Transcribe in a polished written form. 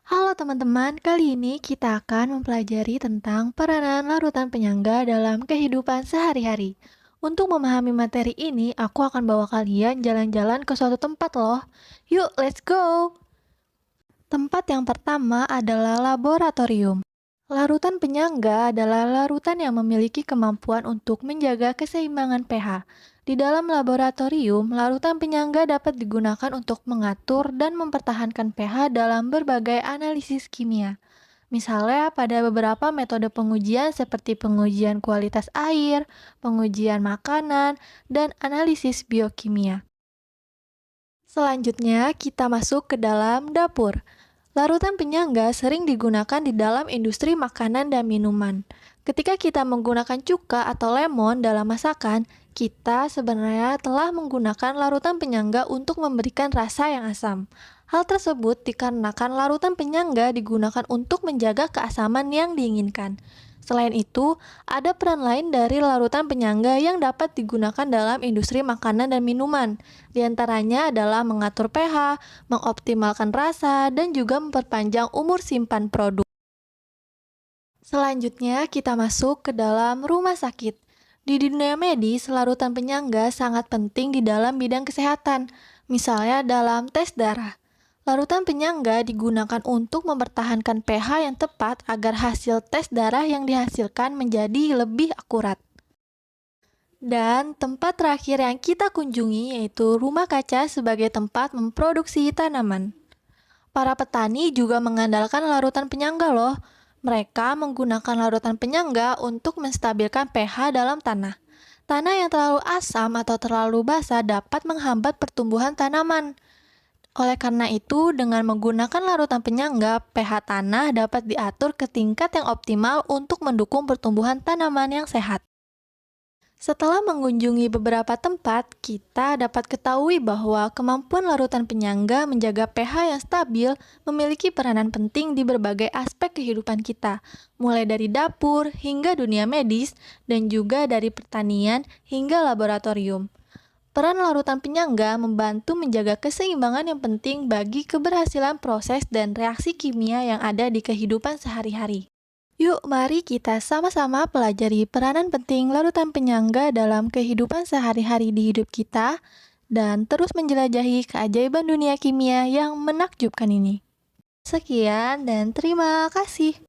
Halo teman-teman, kali ini kita akan mempelajari tentang peranan larutan penyangga dalam kehidupan sehari-hari. Untuk memahami materi ini, aku akan bawa kalian jalan-jalan ke suatu tempat loh. Yuk, let's go! Tempat yang pertama adalah laboratorium. Larutan penyangga adalah larutan yang memiliki kemampuan untuk menjaga keseimbangan pH. Di dalam laboratorium, larutan penyangga dapat digunakan untuk mengatur dan mempertahankan pH dalam berbagai analisis kimia. Misalnya pada beberapa metode pengujian seperti pengujian kualitas air, pengujian makanan, dan analisis biokimia. Selanjutnya, kita masuk ke dalam dapur. Larutan penyangga sering digunakan di dalam industri makanan dan minuman. Ketika kita menggunakan cuka atau lemon dalam masakan, kita sebenarnya telah menggunakan larutan penyangga untuk memberikan rasa yang asam. Hal tersebut dikarenakan larutan penyangga digunakan untuk menjaga keasaman yang diinginkan. Selain itu, ada peran lain dari larutan penyangga yang dapat digunakan dalam industri makanan dan minuman. Di antaranya adalah mengatur pH, mengoptimalkan rasa, dan juga memperpanjang umur simpan produk. Selanjutnya, kita masuk ke dalam rumah sakit. Di dunia medis, larutan penyangga sangat penting di dalam bidang kesehatan, misalnya dalam tes darah. Larutan penyangga digunakan untuk mempertahankan pH yang tepat agar hasil tes darah yang dihasilkan menjadi lebih akurat. Dan tempat terakhir yang kita kunjungi yaitu rumah kaca sebagai tempat memproduksi tanaman. Para petani juga mengandalkan larutan penyangga loh. Mereka menggunakan larutan penyangga untuk menstabilkan pH dalam tanah. Tanah yang terlalu asam atau terlalu basah dapat menghambat pertumbuhan tanaman. Oleh karena itu, dengan menggunakan larutan penyangga, pH tanah dapat diatur ke tingkat yang optimal untuk mendukung pertumbuhan tanaman yang sehat. Setelah mengunjungi beberapa tempat, kita dapat ketahui bahwa kemampuan larutan penyangga menjaga pH yang stabil memiliki peranan penting di berbagai aspek kehidupan kita, mulai dari dapur hingga dunia medis, dan juga dari pertanian hingga laboratorium. Peran larutan penyangga membantu menjaga keseimbangan yang penting bagi keberhasilan proses dan reaksi kimia yang ada di kehidupan sehari-hari. Yuk, mari kita sama-sama pelajari peranan penting larutan penyangga dalam kehidupan sehari-hari di hidup kita dan terus menjelajahi keajaiban dunia kimia yang menakjubkan ini. Sekian dan terima kasih.